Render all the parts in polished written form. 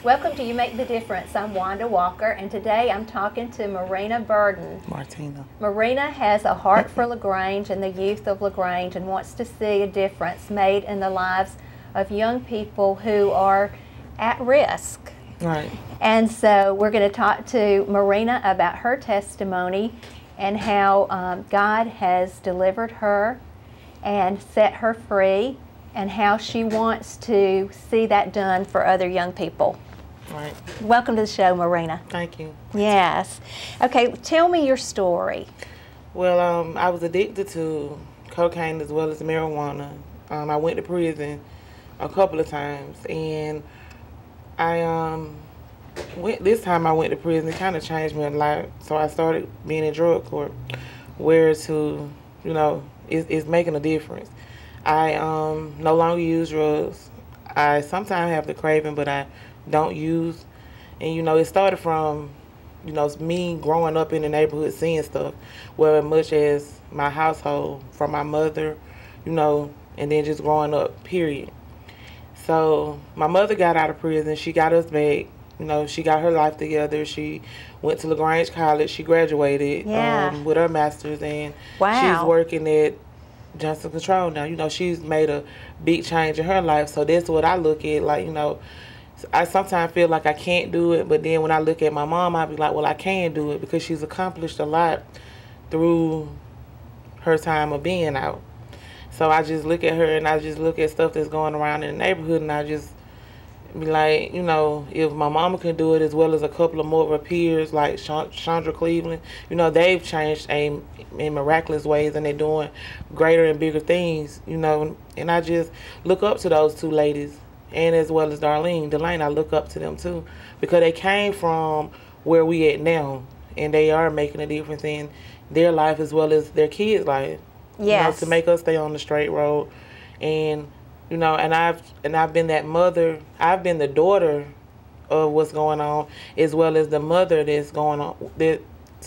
Welcome to You Make the Difference. I'm Wanda Walker, and today I'm talking to Marina Burden. Martina. Marina has a heart for LaGrange and the youth of LaGrange and wants to see a difference made in the lives of young people who are at risk. Right. And so we're going to talk to Marina about her testimony and how God has delivered her and set her free, and how she wants to see that done for other young people. Right. Welcome to the show, Marina. Thank you. Yes. Okay, tell me your story. Well, I was addicted to cocaine as well as marijuana. I went to prison a couple of times, and this time I went to prison. It kind of changed me a lot. So I started being in drug court, where it's making a difference. I no longer use drugs. I sometimes have the craving, but I don't use. And, it started from, me growing up in the neighborhood seeing stuff, where much as my household, from my mother, and then just growing up, period. So my mother got out of prison. She got us back. She got her life together. She went to LaGrange College. She graduated with her master's, and wow. She's working at Johnson Control now. She's made a big change in her life. So that's what I look at. Like, I sometimes feel like I can't do it, but then when I look at my mom, I be like, well, I can do it, because she's accomplished a lot through her time of being out. So I just look at her, and I just look at stuff that's going around in the neighborhood, and I just be like, if my mama can do it, as well as a couple of more of her peers, like Chandra Cleveland, they've changed in miraculous ways, and they're doing greater and bigger things, and I just look up to those two ladies, and as well as Delane, I look up to them too, because they came from where we at now, and they are making a difference in their life as well as their kids' life. Yes. To make us stay on the straight road. And and I've been that mother. I've been the daughter of what's going on, as well as the mother that's going on, that's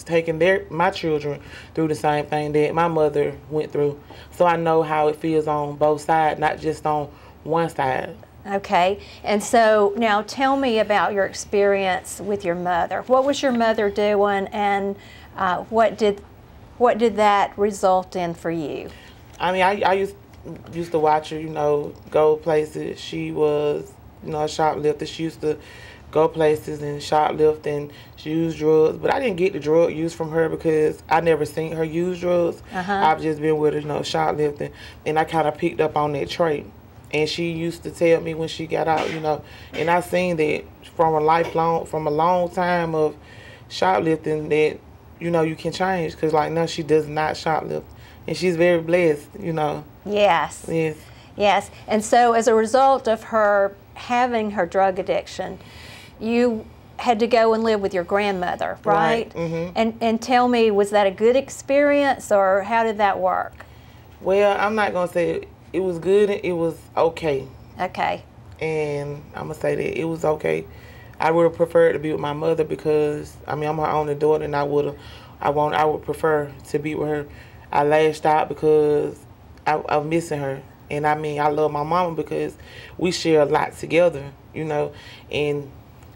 taking my children through the same thing that my mother went through. So I know how it feels on both sides, not just on one side. Okay, and so now tell me about your experience with your mother. What was your mother doing, and what did that result in for you? I mean, I used to watch her, go places. She was, a shoplifter. She used to go places and shoplift, and she used drugs. But I didn't get the drug use from her, because I never seen her use drugs. I've just been with her, shoplifting, and I kind of picked up on that trait. And she used to tell me when she got out, and I seen that from a long time of shoplifting, that, you can change. Because, now she does not shoplift. And she's very blessed, Yes. Yes. Yes. And so as a result of her having her drug addiction, you had to go and live with your grandmother, right? Mm-hmm. And tell me, was that a good experience, or how did that work? Well, I'm not going to say it was good. It was okay. Okay. And I'm going to say that it was okay. I would have preferred to be with my mother, because, I'm her only daughter, and I would prefer to be with her. I lashed out because I'm missing her. And I love my mama, because we share a lot together, and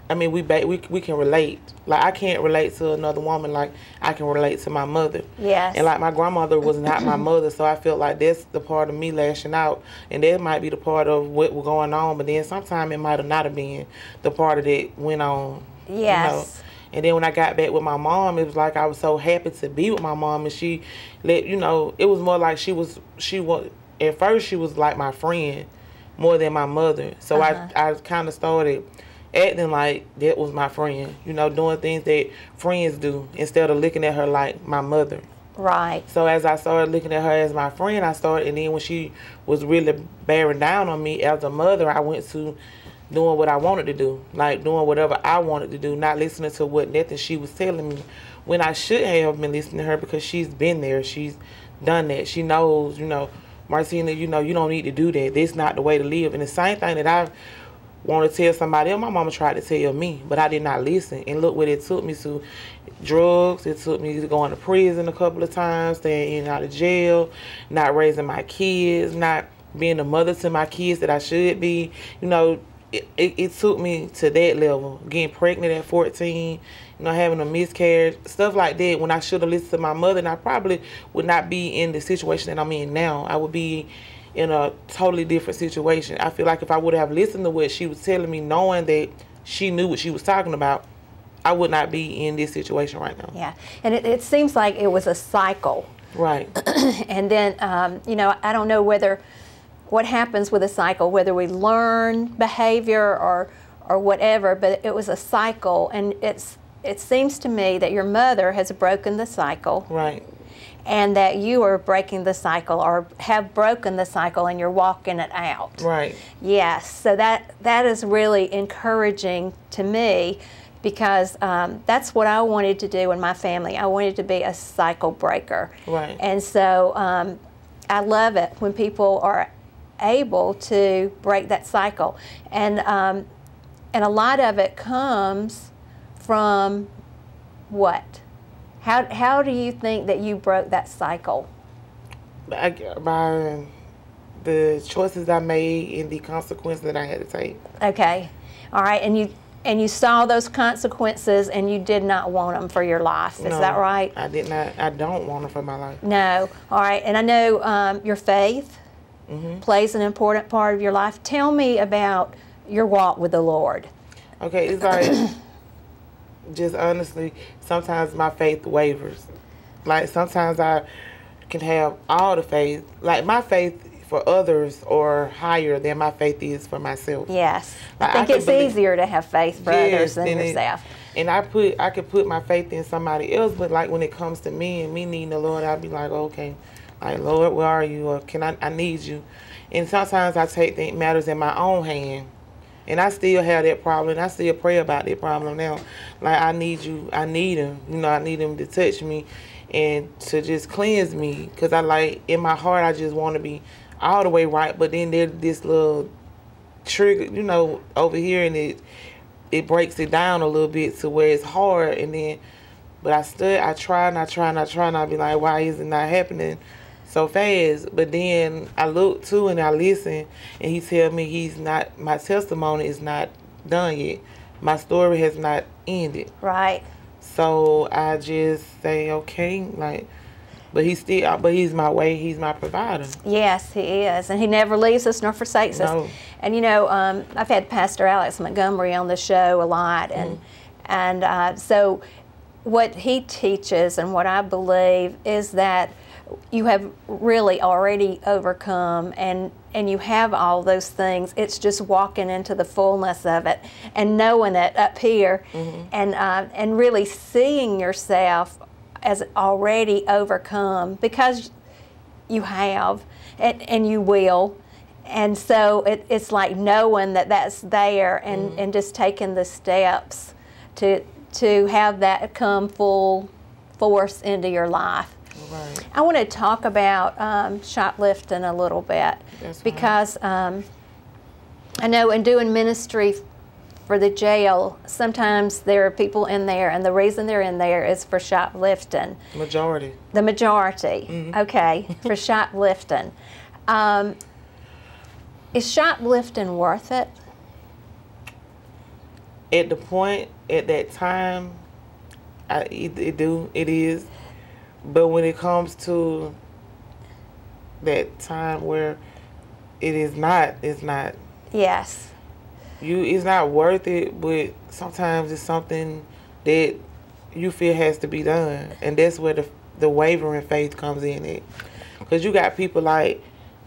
we can relate. Like, I can't relate to another woman like I can relate to my mother. Yes. And like, my grandmother was not my mother, so I felt like that's the part of me lashing out, and that might be the part of what was going on, but then sometimes it might have not have been the part of that went on. Yes. And then when I got back with my mom, it was like I was so happy to be with my mom, and she it was more like she was, at first she was like my friend more than my mother. So I kind of started acting like that was my friend, doing things that friends do, instead of looking at her like my mother. Right. So as I started looking at her as my friend, and then when she was really bearing down on me as a mother, I went to doing what I wanted to do, like doing whatever I wanted to do, not listening to what nothing she was telling me, when I should have been listening to her, because she's been there, she's done that, she knows, Martina, you don't need to do that. That's not the way to live. And the same thing that I want to tell somebody else, my mama tried to tell me, but I did not listen. And look what it took me to: drugs. It took me to going to prison a couple of times, staying in and out of jail, not raising my kids, not being a mother to my kids that I should be. it took me to that level, getting pregnant at 14, having a miscarriage, stuff like that, when I should have listened to my mother, and I probably would not be in the situation that I'm in now. I would be in a totally different situation. I feel like if I would have listened to what she was telling me, knowing that she knew what she was talking about, I would not be in this situation right now. Yeah, and it seems like it was a cycle. Right. And then, I don't know what happens with a cycle, whether we learn behavior or whatever, but it was a cycle, and it seems to me that your mother has broken the cycle. Right. And that you are breaking the cycle, or have broken the cycle, and you're walking it out. Right. Yes, so that is really encouraging to me, because that's what I wanted to do in my family. I wanted to be a cycle breaker. Right. And so I love it when people are able to break that cycle. And a lot of it comes from what? How do you think that you broke that cycle? By the choices I made and the consequences that I had to take. Okay. All right. And you saw those consequences, and you did not want them for your life. Is that right? I did not. I don't want them for my life. No. All right. And I know your faith plays an important part of your life. Tell me about your walk with the Lord. Okay. It's like, just honestly, sometimes my faith wavers. Like, sometimes I can have all the faith. Like, my faith for others or higher than my faith is for myself. Yes. I think it's easier to have faith for others than yourself. And I could put my faith in somebody else, but like when it comes to me and me needing the Lord, I'd be like, okay, like, Lord, where are you? Or I need you. And sometimes I take matters in my own hand. And I still have that problem. And I still pray about that problem now. Like, I need you. I need him. I need him to touch me and to just cleanse me. Because in my heart, I just want to be all the way right. But then there's this little trigger, over here, and it breaks it down a little bit to where it's hard. And then, but I try and I be like, why is it not happening so fast? But then I look too and I listen, and he tell me my testimony is not done yet. My story has not ended. Right. So I just say, okay, but he's my way, he's my provider. Yes, he is. And he never leaves us nor forsakes us. And I've had Pastor Alex Montgomery on the show a lot, and so what he teaches and what I believe is that you have really already overcome, and you have all those things. It's just walking into the fullness of it and knowing it up here, and really seeing yourself as already overcome, because you have, and you will. And so it's like knowing that that's there, and just taking the steps to have that come full force into your life. Right. I want to talk about shoplifting a little bit. That's because I know in doing ministry for the jail, sometimes there are people in there, and the reason they're in there is for shoplifting. Majority. The majority, okay, for shoplifting. Is shoplifting worth it? At the point, at that time, it is. But when it comes to that time where it's not. Yes. It's not worth it, but sometimes it's something that you feel has to be done. And that's where the wavering faith comes in. Because you got people like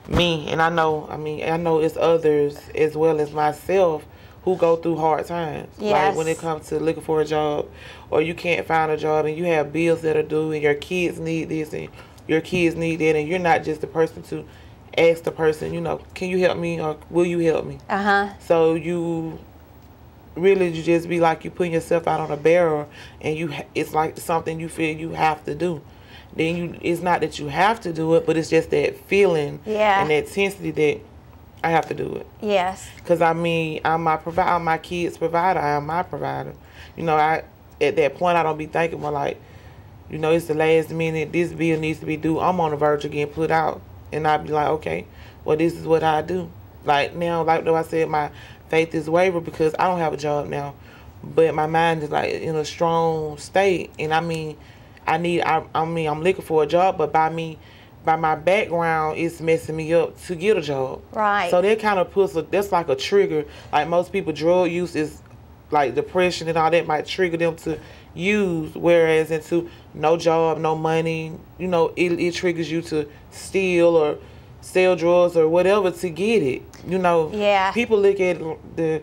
me, and I know it's others as well as myself who go through hard times. Yes. Like when it comes to looking for a job, or you can't find a job, and you have bills that are due, and your kids need this, and your kids need that, and you're not just the person to ask the person, can you help me, or will you help me? So you just be like, you putting yourself out on a barrel, and it's like something you feel you have to do. Then it's not that you have to do it, but it's just that feeling and that intensity that I have to do it. Yes. Because I'm my provider. I'm my kids' provider. I am my provider. At that point, I don't be thinking, well, like, it's the last minute. This bill needs to be due. I'm on the verge of getting put out, and I be like, okay, well, this is what I do. Like now, like though I said, my faith is wavered because I don't have a job now, but my mind is like in a strong state, and I mean I'm looking for a job, but by my background, it's messing me up to get a job. Right. So that kind of that's like a trigger. Like most people, drug use is like depression and all that might trigger them to use, whereas into no job, no money, you know, it triggers you to steal or sell drugs or whatever to get it. You know, Yeah. people look at the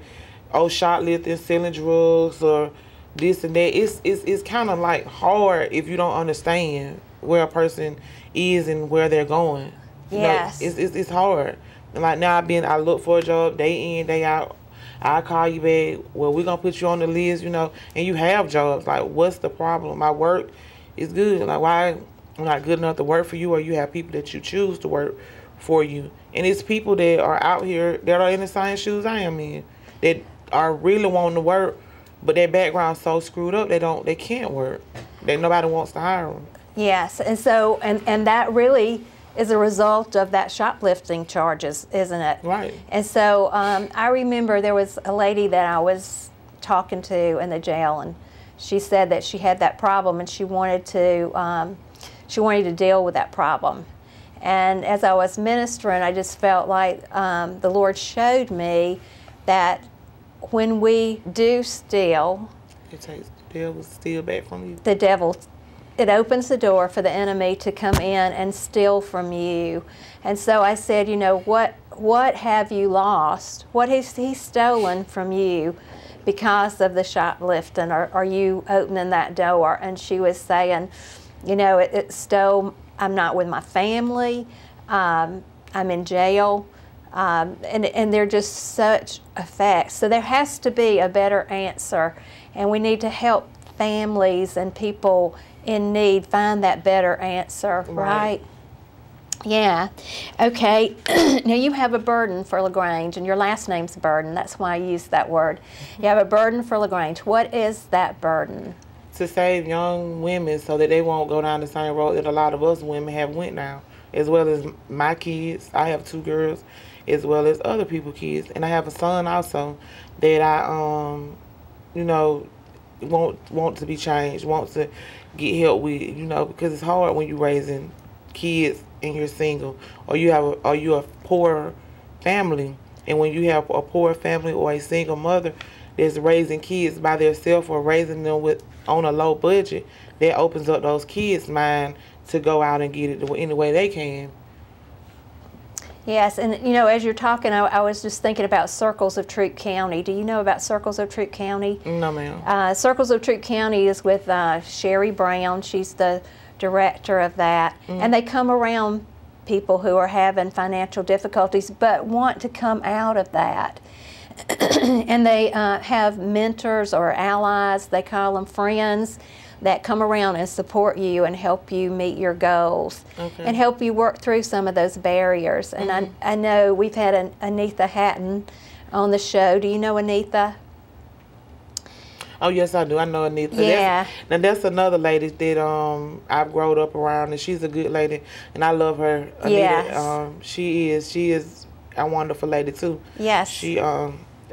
shoplifting, selling drugs or this and that. It's kind of like hard if you don't understand where a person is and where they're going. Yes. You know, it's hard. And like now I look for a job day in, day out. I call you back. Well, we're gonna put you on the list, you know, and you have jobs. Like, what's the problem? My work is good. Like, why I'm not good enough to work for you, or you have people that you choose to work for you. And it's people that are out here that are in the same shoes I am in, that are really wanting to work, but their background's so screwed up they can't work. That nobody wants to hire them. Yes, and so and that really is a result of that shoplifting charges, isn't it? Right. And so I remember there was a lady that I was talking to in the jail, and she said that she had that problem, and she wanted to deal with that problem. And as I was ministering, I just felt like the Lord showed me that when we do steal, It takes the devil to steal back from you. the devil, it opens the door for the enemy to come in and steal from you. And so I said, you know, what have you lost? What has he stolen from you because of the shoplifting? Are you opening that door? And she was saying, you know, it stole, I'm not with my family, I'm in jail, and they're just such effects. So there has to be a better answer, and we need to help families and people in need find that better answer, right? Yeah. Okay. Now you have a burden for LaGrange, and your last name's Burden. That's why I used that word. You have a burden for LaGrange. What is that burden? To save young women so that they won't go down the same road that a lot of us women have went down, as well as my kids. I have 2 girls, as well as other people's kids, and I have a son also that I, you know, want to be changed, want to get help with, you know, because it's hard when you're raising kids and you're single, or you're a poor family, and when you have a poor family or a single mother that's raising kids by themselves or raising them on a low budget, that opens up those kids' mind to go out and get it any way they can. Yes, and you know, as you're talking, I was just thinking about Circles of Troup County. Do you know about Circles of Troup County? No, ma'am. Circles of Troup County is with Sherry Brown. She's the director of that. And they come around people who are having financial difficulties but want to come out of that. And they have mentors or allies, they call them friends, that come around and support you and help you meet your goals, and help you work through some of those barriers. And I know we've had Anitha Hatton on the show. Do you know Anitha? Oh, yes, I do. I know Anitha. Yeah. That's another lady that I've grown up around, and she's a good lady, and I love her. Anitha, Yes. she is a wonderful lady too. Yes. She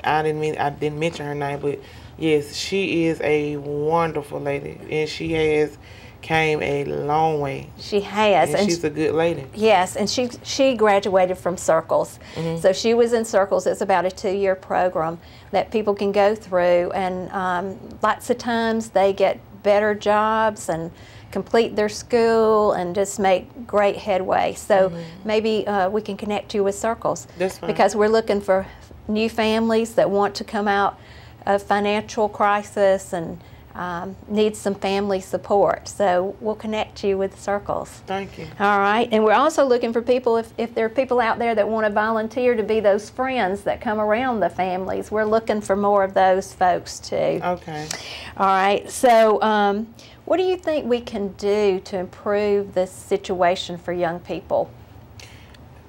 I didn't mention her name, but yes, she is a wonderful lady, and she has came a long way. She has. And she's a good lady. Yes, and she graduated from Circles. So she was in Circles. It's about a 2-year program that people can go through, and lots of times they get better jobs and complete their school and just make great headway. So maybe we can connect you with Circles. That's fine. Because we're looking for new families that want to come out of financial crisis and need some family support. So we'll connect you with Circles. Thank you. All right, and we're also looking for people, if there are people out there that want to volunteer to be those friends that come around the families, we're looking for more of those folks too. Okay. All right, so what do you think we can do to improve this situation for young people?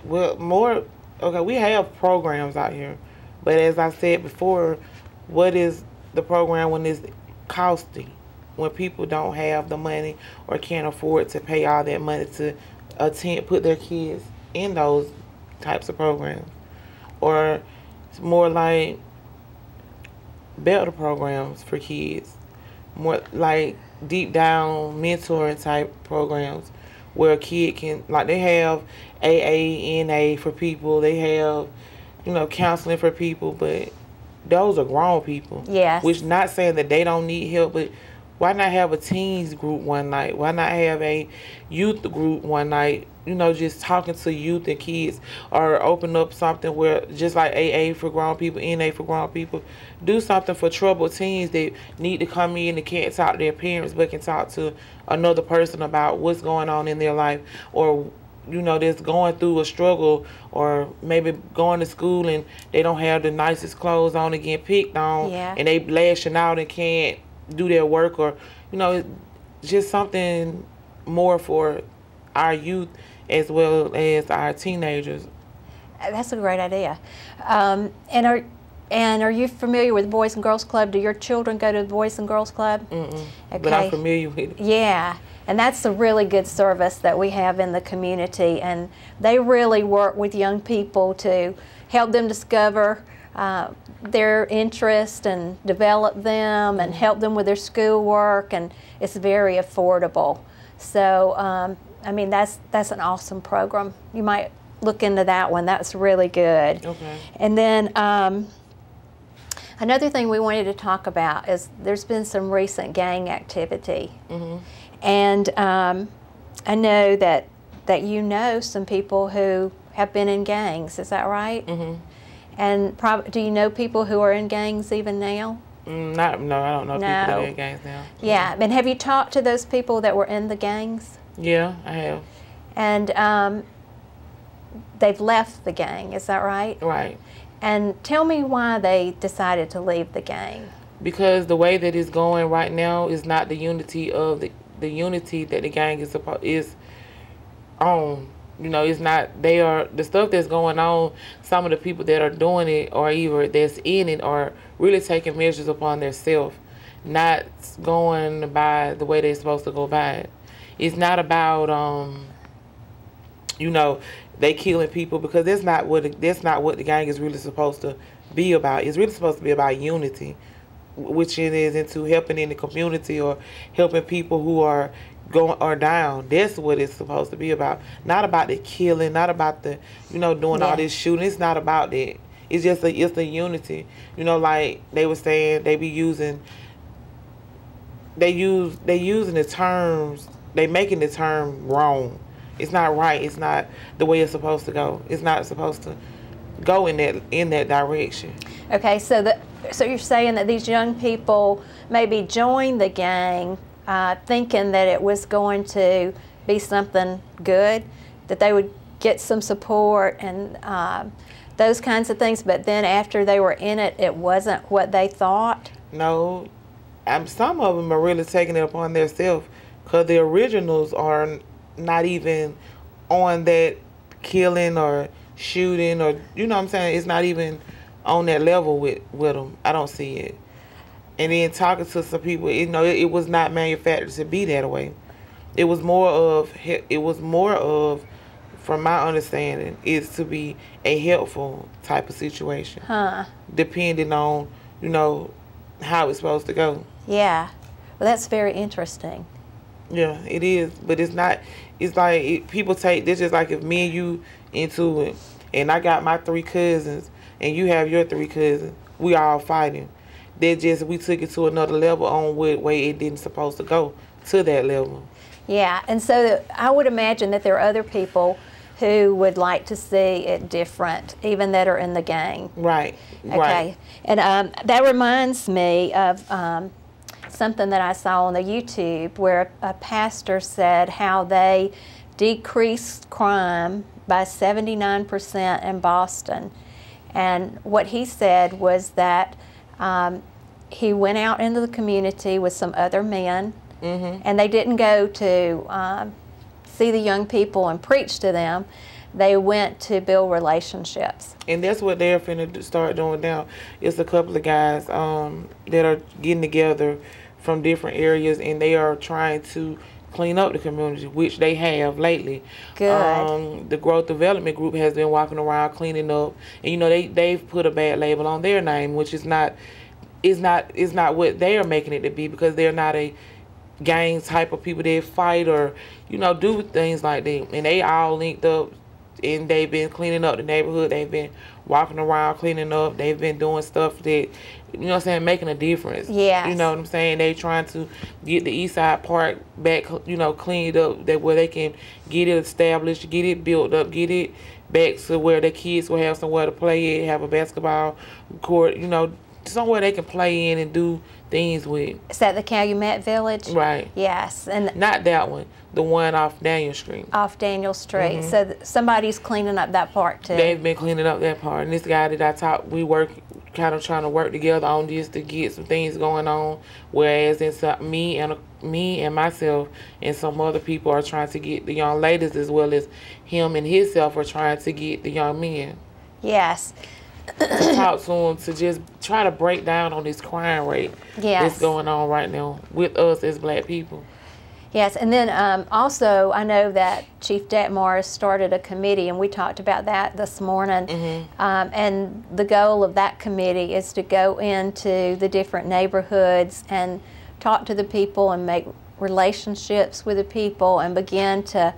Well, we have programs out here, but as I said before, what is the program when it's costly, when people don't have the money or can't afford to pay all that money to put their kids in those types of programs? Or it's more like better programs for kids, more like deep down mentoring type programs where a kid can, like, they have AA, NA for people, they have, you know, counseling for people, but those are grown people. Yes. Which, not saying that they don't need help, but why not have a teens group one night? Why not have a youth group one night? You know, just talking to youth and kids, or open up something where, just like AA for grown people, NA for grown people, do something for troubled teens that need to come in and can't talk to their parents, but can talk to another person about what's going on in their life, or, you know, that's going through a struggle, or maybe going to school and they don't have the nicest clothes on and getting picked on, Yeah. and they lashing out and can't do their work, or, you know, just something more for our youth as well as our teenagers. That's a great idea. And are you familiar with Boys and Girls Club? Do your children go to the Boys and Girls Club? Mm-mm. Okay. But I'm familiar with it. Yeah, and that's a really good service that we have in the community, and they really work with young people to help them discover their interest and develop them and help them with their schoolwork, and it's very affordable. So, I mean, that's an awesome program. You might look into that one. That's really good. Okay. And then another thing we wanted to talk about is there's been some recent gang activity. Mm-hmm. And I know that you know some people who have been in gangs. Is that right? Mm-hmm. And do you know people who are in gangs even now? No, I don't know people that are in gangs now. Yeah, and have you talked to those people that were in the gangs? Yeah, I have. And they've left the gang, is that right? Right. And tell me why they decided to leave the gang. Because the way that it's going right now is not the unity of the unity that the gang is on. You know, it's not, the stuff that's going on, some of the people that are doing it, or either that's in it, are really taking measures upon themselves, not going by the way they're supposed to go by it. It's not about, you know, they killing people, because that's not what the gang is really supposed to be about. It's really supposed to be about unity, which it is into helping in the community, or helping people who are going or down. That's what it's supposed to be about. Not about the killing, not about the, you know, doing all this shooting. It's not about that. It's just it's the unity. You know, like they were saying, they using the terms, they making the term wrong. It's not right. It's not the way it's supposed to go. It's not supposed to go in that direction. Okay, so you're saying that these young people maybe joined the gang thinking that it was going to be something good, that they would get some support and those kinds of things, but then after they were in it, it wasn't what they thought? No, some of them are really taking it upon themselves, because the originals are not even on that killing or shooting, or, you know what I'm saying, it's not even on that level with them. I don't see it. And then talking to some people, you know, it was not manufactured to be that way. It was more of, from my understanding, is to be a helpful type of situation. Depending on, you know, how it's supposed to go. Yeah. Well, that's very interesting. Yeah, it is. But it's not, it's like, people take, this just like if me and you into it, and I got my 3 cousins, and you have your 3 cousins, we all fighting. We took it to another level on what way it didn't supposed to go to that level. Yeah, and so I would imagine that there are other people who would like to see it different, even that are in the gang. Right, okay. Right. And that reminds me of something that I saw on the YouTube where a pastor said how they decreased crime by 79% in Boston. And what he said was that he went out into the community with some other men, and they didn't go to see the young people and preach to them. They went to build relationships. And that's what they're finna start doing now. It's a couple of guys that are getting together from different areas, and they are trying to clean up the community, which they have lately. Good. The Growth Development Group has been walking around cleaning up, and you know they've put a bad label on their name, which is not. is not what they are making it to be, because they're not a gang type of people that fight or, you know, do things like that. And they all linked up, and they've been cleaning up the neighborhood. They've been walking around cleaning up. They've been doing stuff that, you know what I'm saying, making a difference. Yes. You know what I'm saying? They trying to get the East Side Park back, you know, cleaned up, that where they can get it established, get it built up, get it back to where the kids will have somewhere to play at, have a basketball court, you know, somewhere they can play in and do things with. Is that the Calumet Village? Right. Yes. And not that one, the one off Daniel Street. Off Daniel Street. So somebody's cleaning up that part too. They've been cleaning up that part. And this guy that I talked, we work, kind of trying to work together on this to get some things going on. Whereas me and myself and some other people are trying to get the young ladies, as well as him and himself are trying to get the young men. Yes. To talk to them, to just try to break down on this crime rate that's going on right now with us as black people. Yes, and then also I know that Chief Detmar started a committee, and we talked about that this morning. And the goal of that committee is to go into the different neighborhoods and talk to the people and make relationships with the people and begin to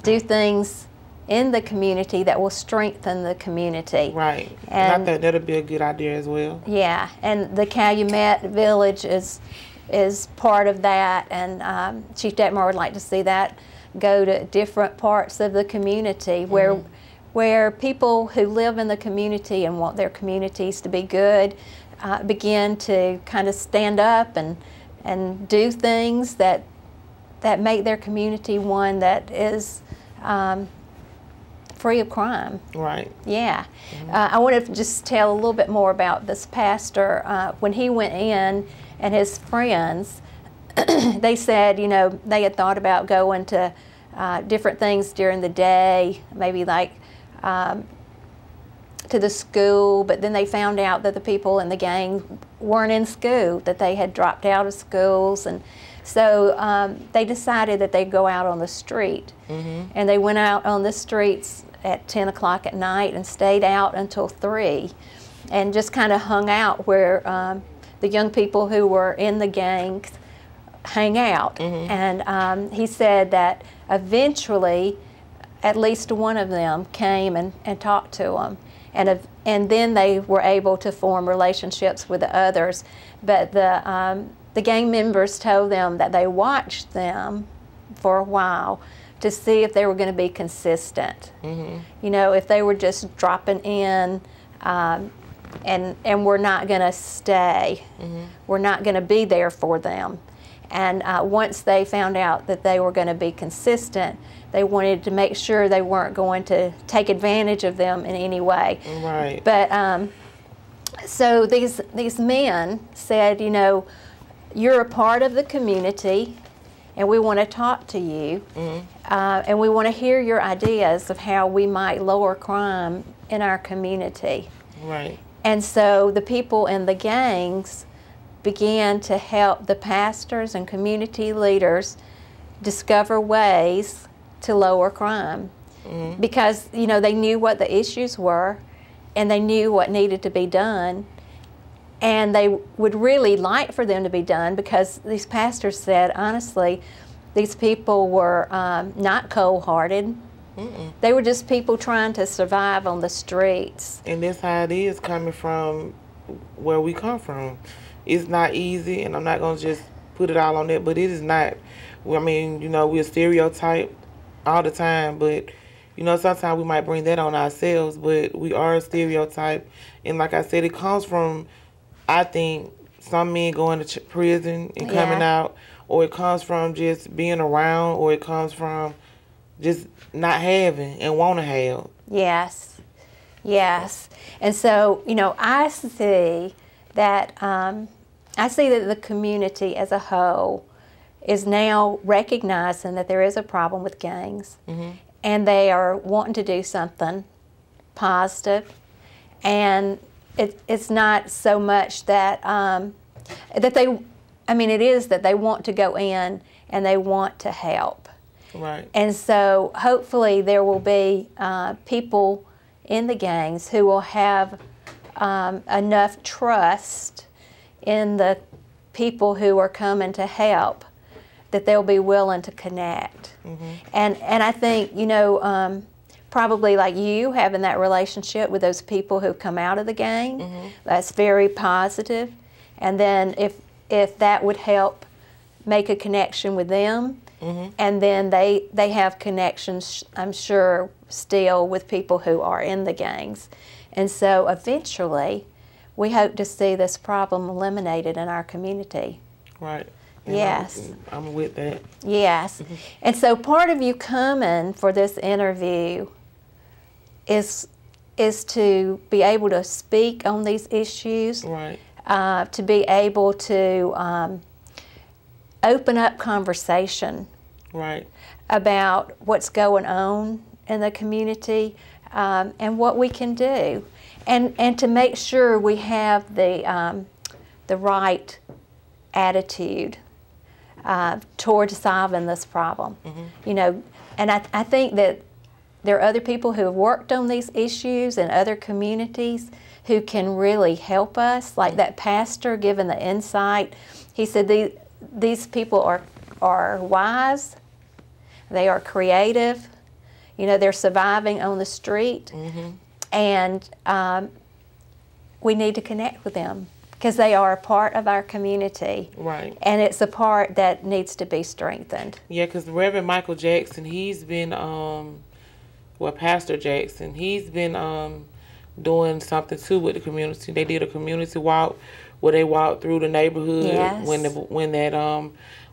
do things in the community that will strengthen the community. Right. And I think that'll be a good idea as well. Yeah, and the Calumet Village is part of that, and Chief Detmar would like to see that go to different parts of the community where people who live in the community and want their communities to be good begin to kind of stand up and do things that make their community one that is free of crime. Right. Yeah. I want to just tell a little bit more about this pastor. When he went in and his friends, they said, you know, they had thought about going to different things during the day, maybe like to the school, but then they found out that the people in the gang weren't in school, that they had dropped out of schools, and so they decided that they'd go out on the street. And they went out on the streets at 10 o'clock at night and stayed out until 3 and just kind of hung out where the young people who were in the gangs hang out. And he said that eventually at least one of them came and talked to them, and then they were able to form relationships with the others. But the gang members told them that they watched them for a while to see if they were going to be consistent. You know, if they were just dropping in and we're not going to stay. We're not going to be there for them. And once they found out that they were going to be consistent, they wanted to make sure they weren't going to take advantage of them in any way. Right. But so these men said, you know, you're a part of the community, and we want to talk to you, and we want to hear your ideas of how we might lower crime in our community. Right. And so the people in the gangs began to help the pastors and community leaders discover ways to lower crime, because, you know, they knew what the issues were, and they knew what needed to be done. And they would really like for them to be done, because these pastors said, honestly, these people were not cold-hearted. They were just people trying to survive on the streets. And that's how it is coming from where we come from. It's not easy, and I'm not going to just put it all on that, but it is not. I mean, you know, we're stereotyped all the time, but, you know, sometimes we might bring that on ourselves, but we are a stereotype. And like I said, it comes from, I think, some men going to prison and coming out, or it comes from just being around, or it comes from just not having and want to have. Yes, yes. And so, you know, I see that the community as a whole is now recognizing that there is a problem with gangs, and they are wanting to do something positive. And it's not so much that that they, I mean, it is that they want to go in and they want to help. Right. And so hopefully there will be people in the gangs who will have enough trust in the people who are coming to help that they'll be willing to connect. And I think, you know, probably like you, having that relationship with those people who come out of the gang, that's very positive. And then if that would help make a connection with them, and then they have connections, I'm sure, still with people who are in the gangs. And so eventually, we hope to see this problem eliminated in our community. Right. And yes. I'm with that. Yes. And so part of you coming for this interview is to be able to speak on these issues. Right. To be able to open up conversation. Right. About what's going on in the community and what we can do. And to make sure we have the right attitude towards solving this problem. You know, and I think that there are other people who have worked on these issues in other communities who can really help us, like that pastor giving the insight. He said these people are wise, they are creative, you know, they're surviving on the street, and we need to connect with them because they are a part of our community. Right. And it's a part that needs to be strengthened. Yeah, because Reverend Michael Jackson, he's been, Pastor Jackson, he's been doing something too with the community. They did a community walk where they walked through the neighborhood. Yes.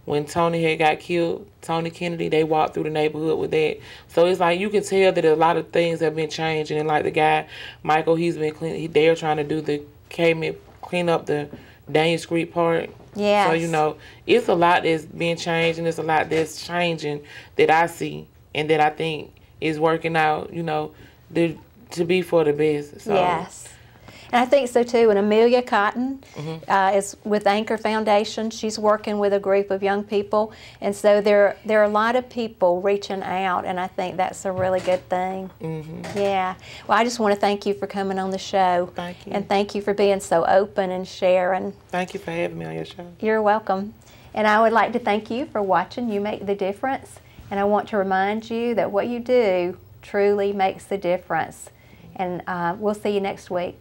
When Tony had got killed, Tony Kennedy, they walked through the neighborhood with that. So it's like you can tell that a lot of things have been changing. And like the guy, Michael, he's been clean. They're trying to do clean up the Daniel Street part. Yes. So, you know, it's a lot that's being changed, and it's a lot that's changing that I see and that I think is working out, you know, to be for the best. So. Yes. And I think so too. And Amelia Cotton is with Anchor Foundation. She's working with a group of young people. And so there are a lot of people reaching out, and I think that's a really good thing. Yeah. Well, I just want to thank you for coming on the show. Thank you. And thank you for being so open and sharing. Thank you for having me on your show. You're welcome. And I would like to thank you for watching You Make the Difference. And I want to remind you that what you do truly makes the difference. And we'll see you next week.